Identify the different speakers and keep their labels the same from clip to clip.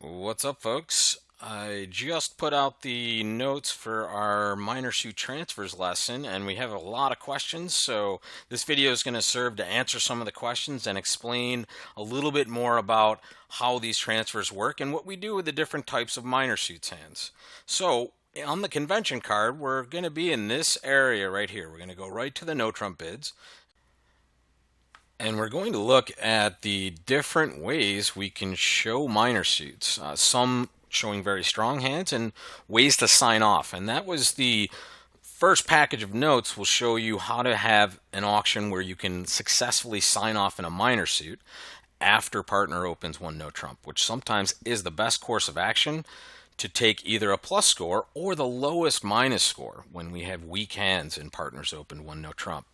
Speaker 1: What's up, folks? I just put out the notes for our minor suit transfers lesson, and we have a lot of questions. So, this video is going to serve to answer some of the questions and explain a little bit more about how these transfers work and what we do with the different types of minor suits hands. So, on the convention card, we're going to be in this area right here. We're going to go right to the no trump bids. And we're going to look at the different ways we can show minor suits. Some showing very strong hands and ways to sign off. And that was the first package of notes will show you how to have an auction where you can successfully sign off in a minor suit after partner opens one no trump, which sometimes is the best course of action to take either a plus score or the lowest minus score when we have weak hands and partners open one no trump.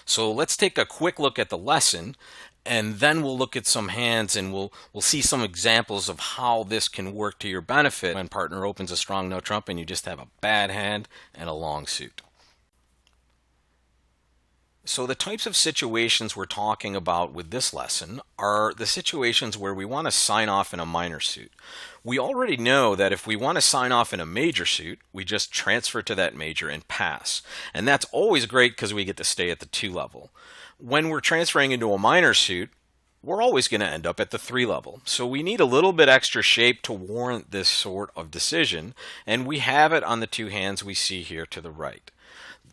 Speaker 1: So let's take a quick look at the lesson, and then we'll look at some hands and we'll see some examples of how this can work to your benefit when partner opens a strong no trump and you just have a bad hand and a long suit. So the types of situations we're talking about with this lesson are the situations where we want to sign off in a minor suit. We already know that if we want to sign off in a major suit, we just transfer to that major and pass. And that's always great because we get to stay at the 2 level. When we're transferring into a minor suit, we're always going to end up at the 3 level. So we need a little bit extra shape to warrant this sort of decision, and we have it on the 2 hands we see here to the right.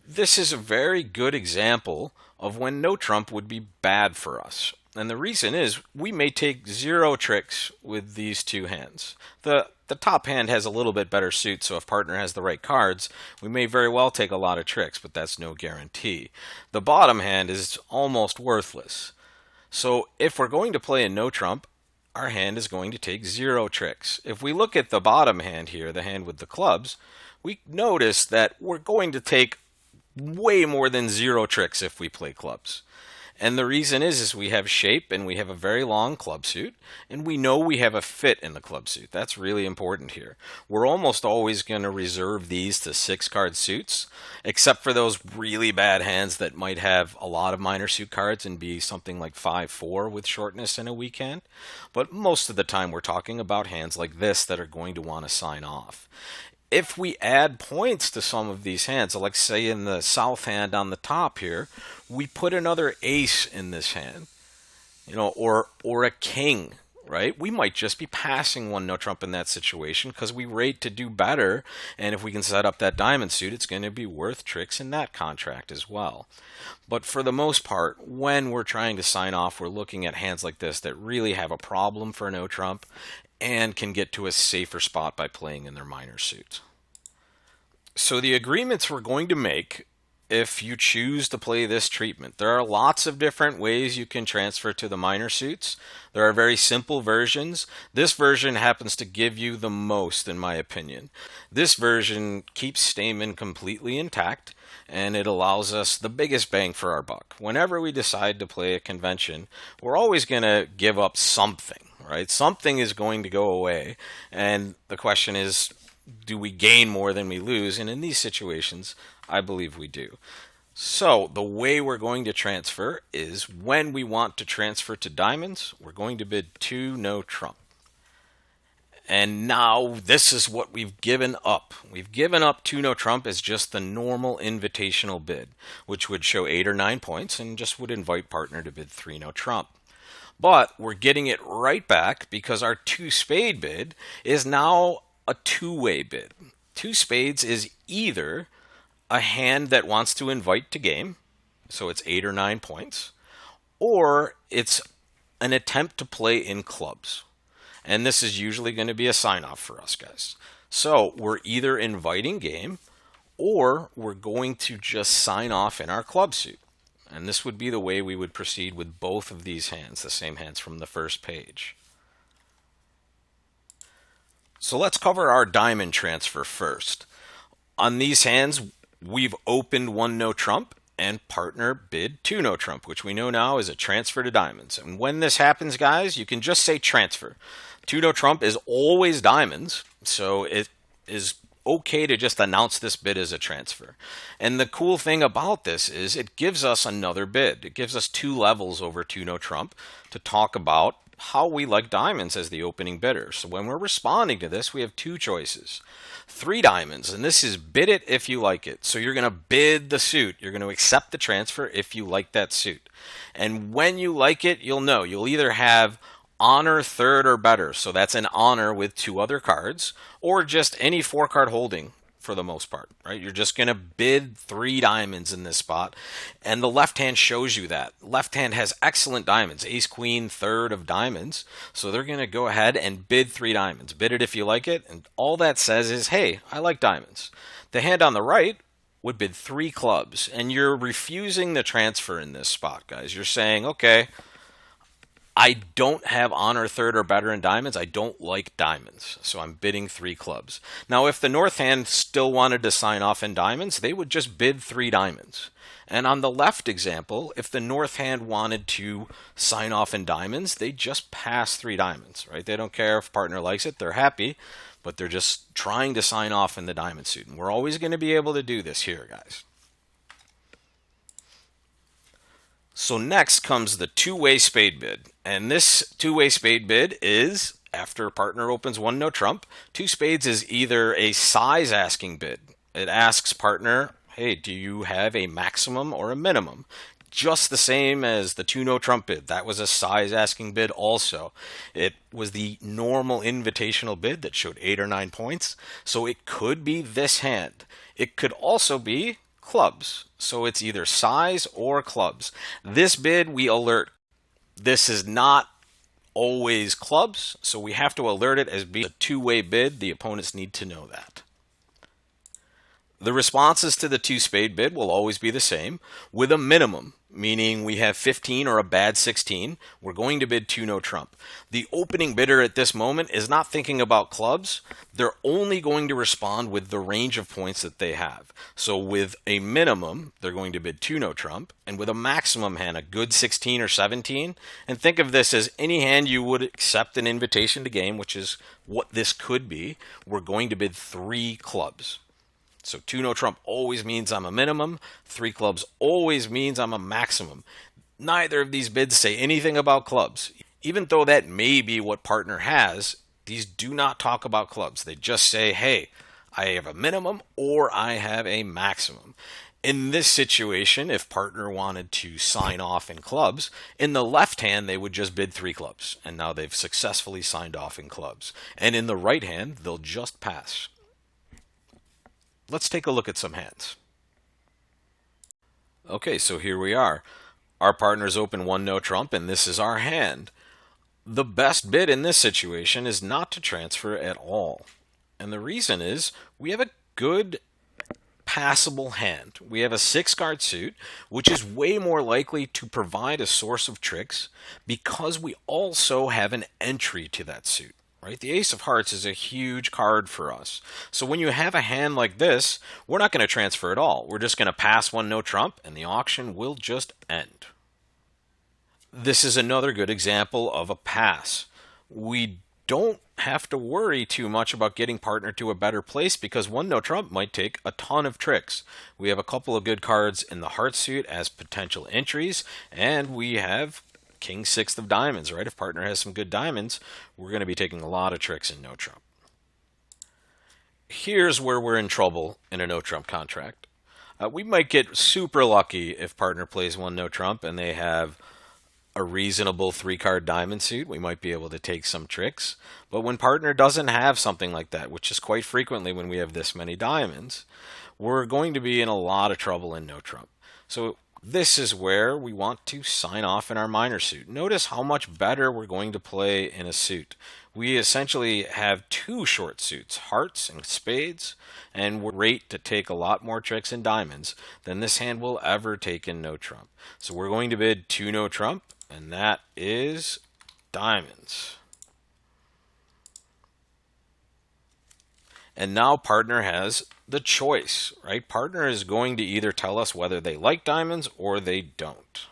Speaker 1: This is a very good example of when no trump would be bad for us. And the reason is we may take 0 tricks with these 2 hands. The top hand has a little bit better suit, so if partner has the right cards, we may very well take a lot of tricks, but that's no guarantee. The bottom hand is almost worthless. So if we're going to play a no trump, our hand is going to take 0 tricks. If we look at the bottom hand here, the hand with the clubs, we notice that we're going to take way more than 0 tricks if we play clubs. And the reason is we have shape and we have a very long club suit, and we know we have a fit in the club suit. That's really important here. We're almost always going to reserve these to 6-card suits, except for those really bad hands that might have a lot of minor suit cards and be something like 5-4 with shortness in a weak hand. But most of the time we're talking about hands like this that are going to want to sign off. If we add points to some of these hands, so like say in the south hand on the top here, we put another ace in this hand, or a king, right? We might just be passing one no trump in that situation because we rate to do better, and if we can set up that diamond suit, it's going to be worth tricks in that contract as well. But for the most part, when we're trying to sign off, we're looking at hands like this that really have a problem for no trump and can get to a safer spot by playing in their minor suit. So the agreements we're going to make if you choose to play this treatment. There are lots of different ways you can transfer to the minor suits. There are very simple versions. This version happens to give you the most, in my opinion. This version keeps Stamen completely intact, and it allows us the biggest bang for our buck. Whenever we decide to play a convention, we're always going to give up something, right? Something is going to go away, and the question is, do we gain more than we lose? And in these situations, I believe we do. So the way we're going to transfer is when we want to transfer to diamonds, we're going to bid 2 no trump. And now this is what we've given up. We've given up 2 no trump as just the normal invitational bid, which would show 8 or 9 points and just would invite partner to bid 3 no trump. But we're getting it right back because our 2 spade bid is now a 2-way bid. 2 spades is either a hand that wants to invite to game, so it's 8 or 9 points, or it's an attempt to play in clubs. And this is usually going to be a sign-off for us, guys. So we're either inviting game, or we're going to just sign off in our club suit. And this would be the way we would proceed with both of these hands, the same hands from the first page. So let's cover our diamond transfer first. On these hands, we've opened 1 no trump and partner bid 2 no trump, which we know now is a transfer to diamonds. And when this happens, guys, you can just say transfer. 2 no trump is always diamonds, so it is okay to just announce this bid as a transfer. And the cool thing about this is it gives us another bid. It gives us 2 levels over 2 no trump to talk about how we like diamonds as the opening bidder. So when we're responding to this, we have two choices. 3 diamonds, and this is bid it if you like it. So you're going to bid the suit. You're going to accept the transfer if you like that suit. And when you like it, you'll know. You'll either have honor, third, or better. So that's an honor with 2 other cards, or just any 4-card holding for the most part, right? You're just going to bid 3 diamonds in this spot, and the left hand shows you that. Left hand has excellent diamonds, ace, queen, third of diamonds, so they're going to go ahead and bid 3 diamonds. Bid it if you like it, and all that says is, hey, I like diamonds. The hand on the right would bid 3 clubs, and you're refusing the transfer in this spot, guys. You're saying, okay, I don't have honor, third, or better in diamonds. I don't like diamonds, so I'm bidding 3 clubs. Now, if the north hand still wanted to sign off in diamonds, they would just bid 3 diamonds. And on the left example, if the north hand wanted to sign off in diamonds, they just pass 3 diamonds, right? They don't care if partner likes it. They're happy, but they're just trying to sign off in the diamond suit. And we're always going to be able to do this here, guys. So next comes the two-way spade bid. And this two-way spade bid is, after partner opens 1 no trump, 2 spades is either a size asking bid. It asks partner, hey, do you have a maximum or a minimum? Just the same as the 2 no trump bid. That was a size asking bid also. It was the normal invitational bid that showed 8 or 9 points. So it could be this hand. It could also be clubs. So it's either size or clubs. This bid we alert. This is not always clubs, so we have to alert it as being a two-way bid. The opponents need to know that. The responses to the 2 spade bid will always be the same, with a minimum, meaning we have 15 or a bad 16. We're going to bid 2 no trump. The opening bidder at this moment is not thinking about clubs. They're only going to respond with the range of points that they have. So with a minimum, they're going to bid 2 no trump, and with a maximum hand, a good 16 or 17. And think of this as any hand you would accept an invitation to game, which is what this could be. We're going to bid 3 clubs. So 2 no trump always means I'm a minimum. 3 clubs always means I'm a maximum. Neither of these bids say anything about clubs. Even though that may be what partner has, these do not talk about clubs. They just say, hey, I have a minimum or I have a maximum. In this situation, if partner wanted to sign off in clubs, in the left hand, they would just bid 3 clubs. And now they've successfully signed off in clubs. And in the right hand, they'll just pass. Let's take a look at some hands. Okay, so here we are. Our partners open 1 no trump, and this is our hand. The best bid in this situation is not to transfer at all. And the reason is we have a good passable hand. We have a 6-card suit, which is way more likely to provide a source of tricks because we also have an entry to that suit. Right? The ace of hearts is a huge card for us. So when you have a hand like this, we're not going to transfer at all. We're just going to pass 1 no trump, and the auction will just end. This is another good example of a pass. We don't have to worry too much about getting partner to a better place because 1 no trump might take a ton of tricks. We have a couple of good cards in the heart suit as potential entries, and we have King 6 of diamonds, right? If partner has some good diamonds, we're going to be taking a lot of tricks in no trump. Here's where we're in trouble in a no trump contract. We might get super lucky if partner plays 1 no trump and they have a reasonable 3-card diamond suit. We might be able to take some tricks. But when partner doesn't have something like that, which is quite frequently when we have this many diamonds, we're going to be in a lot of trouble in no trump. So this is where we want to sign off in our minor suit. Notice how much better we're going to play in a suit. We essentially have 2 short suits, hearts and spades, and we're rate to take a lot more tricks in diamonds than this hand will ever take in no trump. So we're going to bid 2 no trump, and that is diamonds. And now partner has the choice, right? Partner is going to either tell us whether they like diamonds or they don't.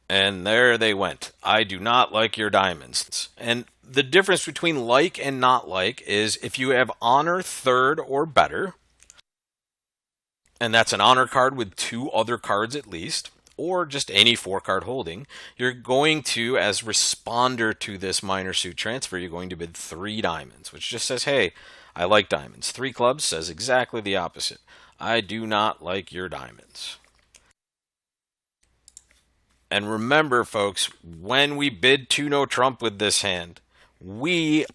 Speaker 1: And there they went. I do not like your diamonds. And the difference between like and not like is if you have honor, third, or better, and that's an honor card with 2 other cards at least, or just any 4-card holding, you're going to, as responder to this minor suit transfer, you're going to bid 3 diamonds, which just says, hey, I like diamonds. 3 clubs says exactly the opposite. I do not like your diamonds. And remember, folks, when we bid 2 no trump with this hand, we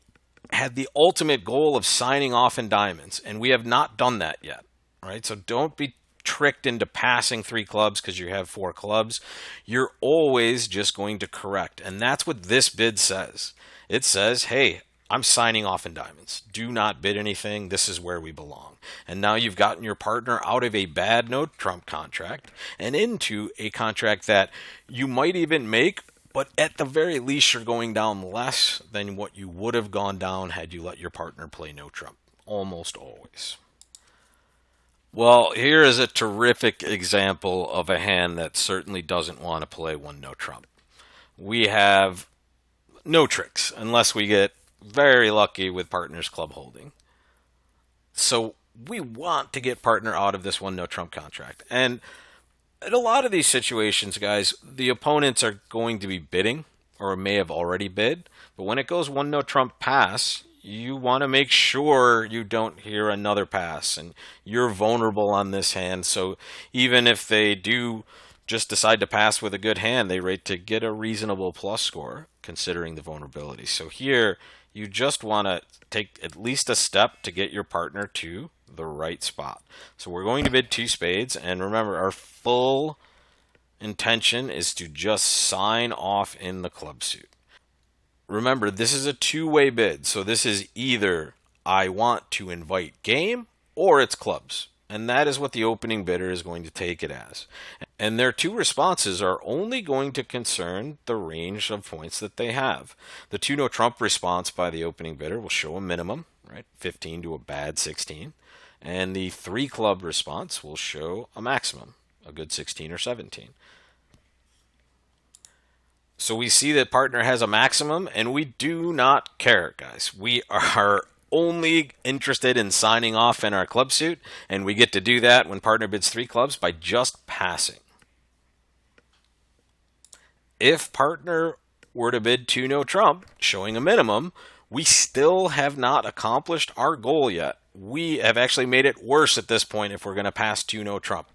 Speaker 1: had the ultimate goal of signing off in diamonds, and we have not done that yet. Right? So don't be tricked into passing 3 clubs because you have 4 clubs. You're always just going to correct. And that's what this bid says. It says, hey, I'm signing off in diamonds. Do not bid anything. This is where we belong. And now you've gotten your partner out of a bad no trump contract and into a contract that you might even make, but at the very least you're going down less than what you would have gone down had you let your partner play no trump. Almost always. Well, here is a terrific example of a hand that certainly doesn't want to play 1 no trump. We have no tricks unless we get very lucky with partner's club holding. So we want to get partner out of this 1 no trump contract. And in a lot of these situations, guys, the opponents are going to be bidding or may have already bid. But when it goes 1 no trump pass, you want to make sure you don't hear another pass. And you're vulnerable on this hand. So even if they do just decide to pass with a good hand, they rate to get a reasonable plus score considering the vulnerability. So here, you just want to take at least a step to get your partner to the right spot. So we're going to bid 2 spades, and remember, our full intention is to just sign off in the club suit. Remember, this is a 2-way bid, so this is either I want to invite game or it's clubs. And that is what the opening bidder is going to take it as. And their 2 responses are only going to concern the range of points that they have. The 2 no trump response by the opening bidder will show a minimum, right? 15 to a bad 16. And the 3 club response will show a maximum, a good 16 or 17. So we see that partner has a maximum, and we do not care, guys. We are only interested in signing off in our club suit, and we get to do that when partner bids 3 clubs by just passing. If partner were to bid 2 no trump, showing a minimum, we still have not accomplished our goal yet. We have actually made it worse at this point if we're going to pass 2 no trump.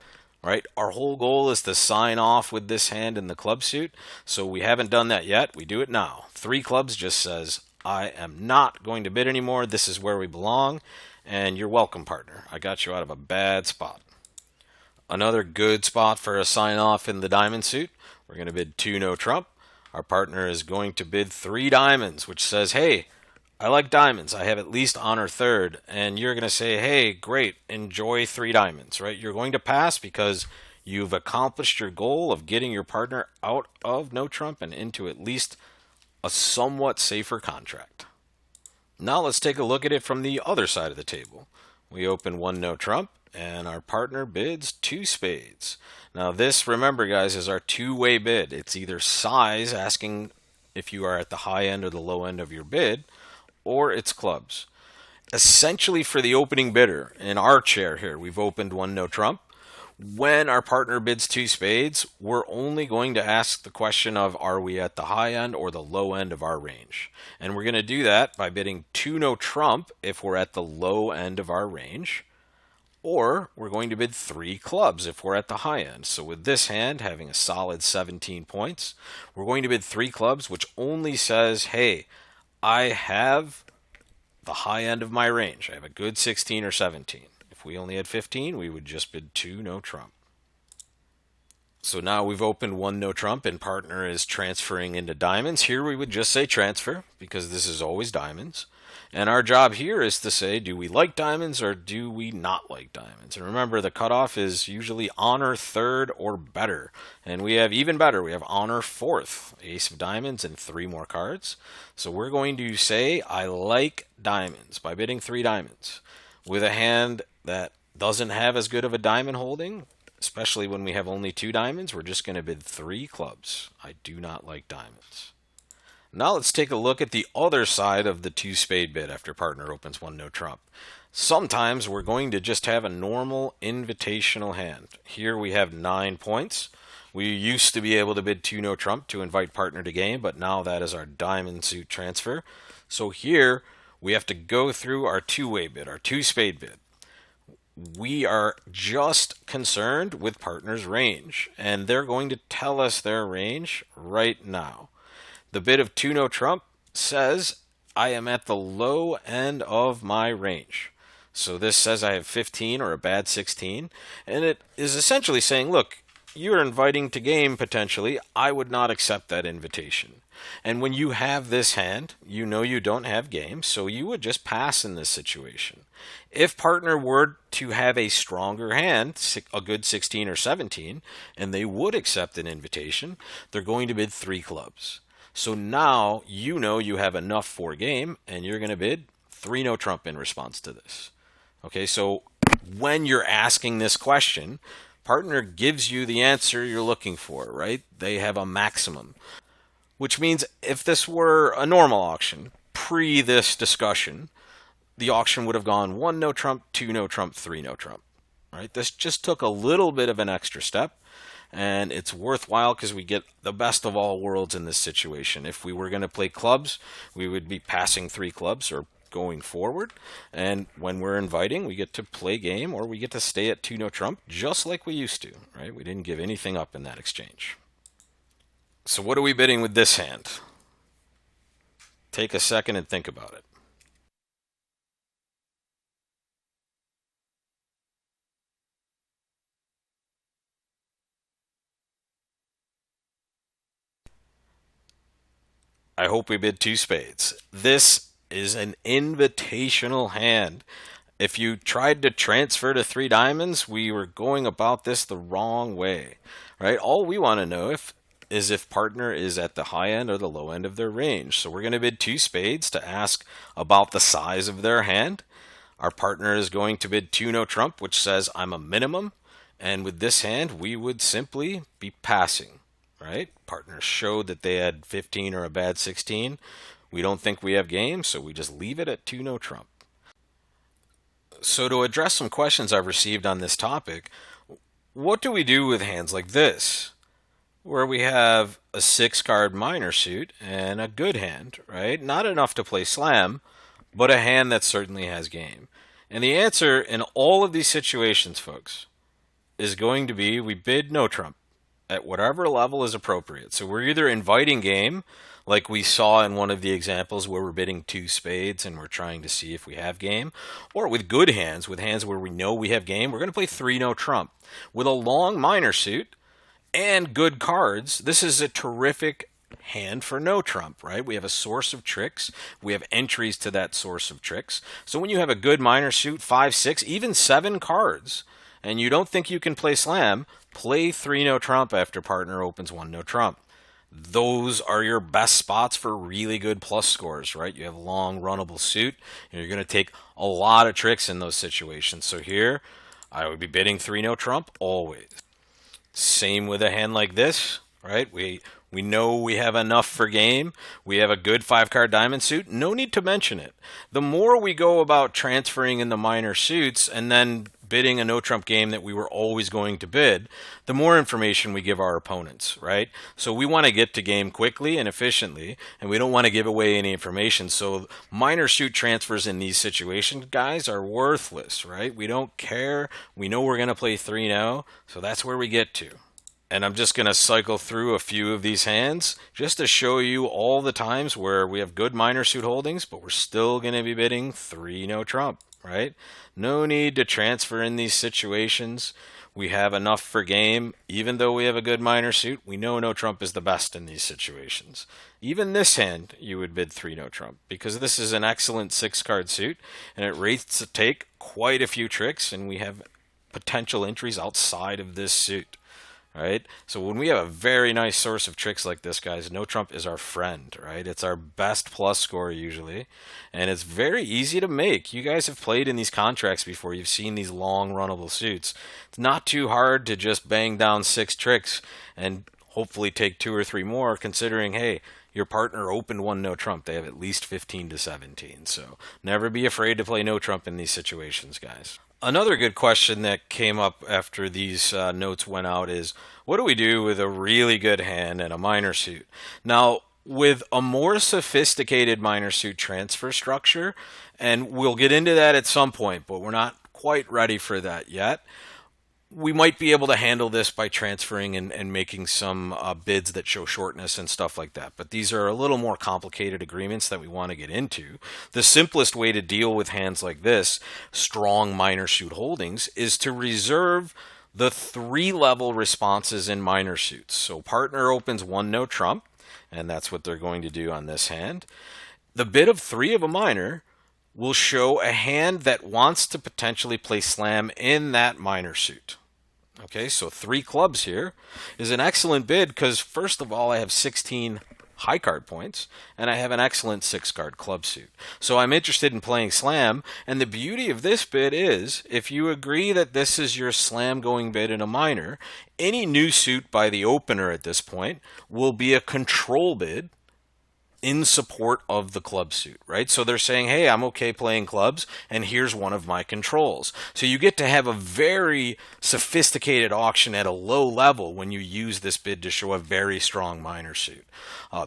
Speaker 1: Right? Our whole goal is to sign off with this hand in the club suit, so we haven't done that yet. We do it now. 3 clubs just says, I am not going to bid anymore. This is where we belong. And you're welcome, partner. I got you out of a bad spot. Another good spot for a sign off in the diamond suit. We're going to bid 2 no trump. Our partner is going to bid 3 diamonds, which says, hey, I like diamonds. I have at least honor 3rd. And you're going to say, hey, great, enjoy 3 diamonds, right? You're going to pass because you've accomplished your goal of getting your partner out of no trump and into at least a somewhat safer contract. Now let's take a look at it from the other side of the table. We open 1 no trump, and our partner bids 2 spades. Now this, remember guys, is our 2-way bid. It's either size, asking if you are at the high end or the low end of your bid, or it's clubs. Essentially for the opening bidder, in our chair here, we've opened 1 no trump. When our partner bids 2 spades, we're only going to ask the question of, are we at the high end or the low end of our range? And we're going to do that by bidding 2 no trump if we're at the low end of our range, or we're going to bid 3 clubs if we're at the high end. So with this hand having a solid 17 points, we're going to bid 3 clubs, which only says, hey, I have the high end of my range. I have a good 16 or 17. If we only had 15, we would just bid 2 no trump. So now we've opened 1 no trump and partner is transferring into diamonds. Here we would just say transfer because this is always diamonds. And our job here is to say, do we like diamonds or do we not like diamonds? And remember, the cutoff is usually honor 3rd or better. And we have even better. We have honor 4th, ace of diamonds and 3 more cards. So we're going to say, I like diamonds by bidding 3 diamonds. With a hand that doesn't have as good of a diamond holding, especially when we have only 2 diamonds, we're just going to bid 3 clubs. I do not like diamonds. Now let's take a look at the other side of the 2 spade bid after partner opens 1 no trump. Sometimes we're going to just have a normal invitational hand. Here we have 9 points. We used to be able to bid 2 no trump to invite partner to game, but now that is our diamond suit transfer. So here we have to go through our two-way bid, our two spade bid. We are just concerned with partner's range, and they're going to tell us their range right now. The bid of 2 no trump says I am at the low end of my range. So this says I have 15 or a bad 16, and it is essentially saying, look, you're inviting to game potentially. I would not accept that invitation. And when you have this hand, you know you don't have game, so you would just pass in this situation. If partner were to have a stronger hand, a good 16 or 17, and they would accept an invitation, they're going to bid 3 clubs. So now you know you have enough for game, and you're going to bid 3 no trump in response to this. Okay, so when you're asking this question, partner gives you the answer you're looking for, right? They have a maximum. Which means if this were a normal auction, pre this discussion, the auction would have gone 1 no trump, 2 no trump, 3 no trump. Right? This just took a little bit of an extra step, and it's worthwhile because we get the best of all worlds in this situation. If we were going to play clubs, we would be passing 3 clubs or going forward, and when we're inviting, we get to play game, or we get to stay at 2 no trump just like we used to. Right? We didn't give anything up in that exchange. So what are we bidding with this hand? Take a second and think about it. I hope we bid 2 spades. This is an invitational hand. If you tried to transfer to 3 diamonds, we were going about this the wrong way. Right? All we want to know is if partner is at the high end or the low end of their range. So we're going to bid 2 spades to ask about the size of their hand. Our partner is going to bid 2 no trump, which says I'm a minimum. And with this hand, we would simply be passing. Right? Partner showed that they had 15 or a bad 16. We don't think we have game, so we just leave it at 2 no trump. So to address some questions I've received on this topic, what do we do with hands like this, where we have a 6-card minor suit and a good hand, right? Not enough to play slam, but a hand that certainly has game. And the answer in all of these situations, folks, is going to be we bid no trump at whatever level is appropriate. So we're either inviting game, like we saw in one of the examples where we're bidding 2 spades and we're trying to see if we have game, or with good hands, with hands where we know we have game, we're going to play 3 no trump. With a long minor suit and good cards, this is a terrific hand for no trump, right? We have a source of tricks. We have entries to that source of tricks. So when you have a good minor suit, 5, 6, even 7 cards, and you don't think you can play slam, play 3 no trump after partner opens 1 no trump. Those are your best spots for really good plus scores, right? You have long runnable suit, and you're going to take a lot of tricks in those situations. So here, I would be bidding 3 no trump always. Same with a hand like this, right? We know we have enough for game. We have a good 5-card diamond suit. No need to mention it. The more we go about transferring in the minor suits and then bidding a no trump game that we were always going to bid, the more information we give our opponents, right? So we want to get to game quickly and efficiently, and we don't want to give away any information. So minor suit transfers in these situations, guys, are worthless, right? We don't care. We know we're going to play 3-0, so that's where we get to. And I'm just going to cycle through a few of these hands just to show you all the times where we have good minor suit holdings, but we're still going to be bidding 3 no trump, right? No need to transfer in these situations. We have enough for game. Even though we have a good minor suit, we know no trump is the best in these situations. Even this hand, you would bid 3 no trump because this is an excellent 6-card suit, and it rates to take quite a few tricks, and we have potential entries outside of this suit. Right? So when we have a very nice source of tricks like this, guys, no trump is our friend, right? It's our best plus score usually, and it's very easy to make. You guys have played in these contracts before. You've seen these long runnable suits. It's not too hard to just bang down 6 tricks and hopefully take 2 or 3 more, considering, hey, your partner opened 1 no trump. They have at least 15 to 17. So never be afraid to play no trump in these situations, guys. Another good question that came up after these notes went out is, what do we do with a really good hand and a minor suit? Now, with a more sophisticated minor suit transfer structure, and we'll get into that at some point, but we're not quite ready for that yet. We might be able to handle this by transferring and making some bids that show shortness and stuff like that. But these are a little more complicated agreements that we want to get into. The simplest way to deal with hands like this, strong minor suit holdings, is to reserve the three-level responses in minor suits. So partner opens one no trump, and that's what they're going to do on this hand. The bid of three of a minor will show a hand that wants to potentially play slam in that minor suit. Okay, so three clubs here is an excellent bid because, first of all, I have 16 high card points and I have an excellent 6-card club suit. So I'm interested in playing slam, and the beauty of this bid is if you agree that this is your slam going bid in a minor, any new suit by the opener at this point will be a control bid in support of the club suit, right? So they're saying, hey, I'm okay playing clubs, and here's one of my controls. So you get to have a very sophisticated auction at a low level when you use this bid to show a very strong minor suit.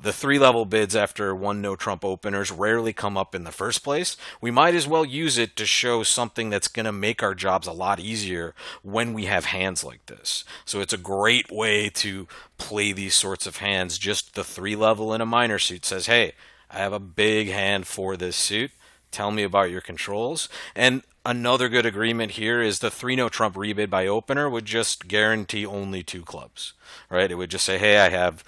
Speaker 1: The three-level bids after one no-trump openers rarely come up in the first place. We might as well use it to show something that's going to make our jobs a lot easier when we have hands like this. So it's a great way to play these sorts of hands. Just the three-level in a minor suit says, hey, I have a big hand for this suit. Tell me about your controls. And another good agreement here is the 3 no trump rebid by opener would just guarantee only 2 clubs, right? It would just say, hey, I have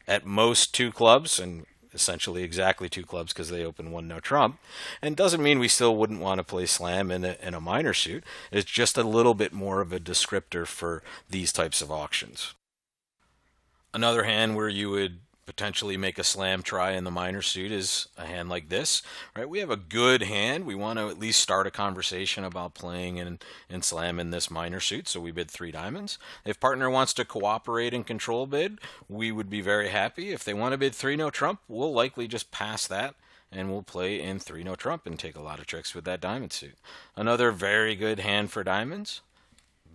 Speaker 1: at most 2 clubs, and essentially exactly 2 clubs because they open 1 no trump. And doesn't mean we still wouldn't want to play slam in a minor suit. It's just a little bit more of a descriptor for these types of auctions. Another hand where you would potentially make a slam try in the minor suit is a hand like this, right? We have a good hand. We want to at least start a conversation about playing in slam in this minor suit, so we bid 3 diamonds. If partner wants to cooperate and control bid, we would be very happy. If they want to bid 3 no trump, we'll likely just pass that and we'll play in 3 no trump and take a lot of tricks with that diamond suit. Another very good hand for diamonds.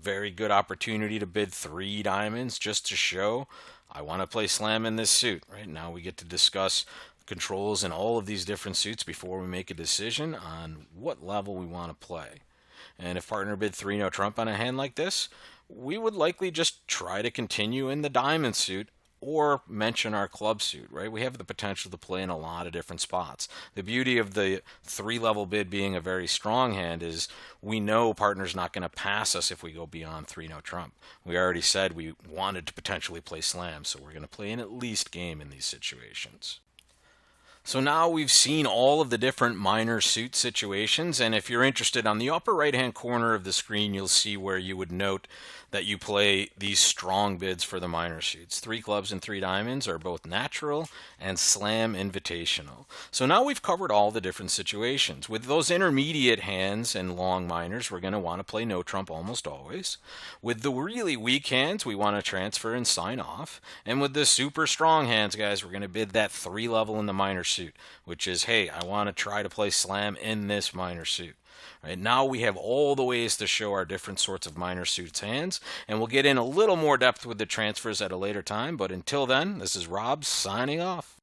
Speaker 1: Very good opportunity to bid 3 diamonds just to show I want to play slam in this suit. Right now we get to discuss controls in all of these different suits before we make a decision on what level we want to play. And if partner bid 3 no trump on a hand like this, we would likely just try to continue in the diamond suit or mention our club suit, right? We have the potential to play in a lot of different spots. The beauty of the 3-level bid being a very strong hand is we know partner's not going to pass us if we go beyond 3 no trump. We already said we wanted to potentially play slam, so we're going to play in at least game in these situations. So now we've seen all of the different minor suit situations, and if you're interested, on the upper right-hand corner of the screen, you'll see where you would note that you play these strong bids for the minor suits. 3 clubs and 3 diamonds are both natural and slam invitational. So now we've covered all the different situations. With those intermediate hands and long minors, we're going to want to play no trump almost always. With the really weak hands, we want to transfer and sign off. And with the super strong hands, guys, we're going to bid that 3-level in the minor suit, which is, hey, I want to try to play slam in this minor suit. Right, now we have all the ways to show our different sorts of minor suits hands, and we'll get in a little more depth with the transfers at a later time, but until then, this is Rob signing off.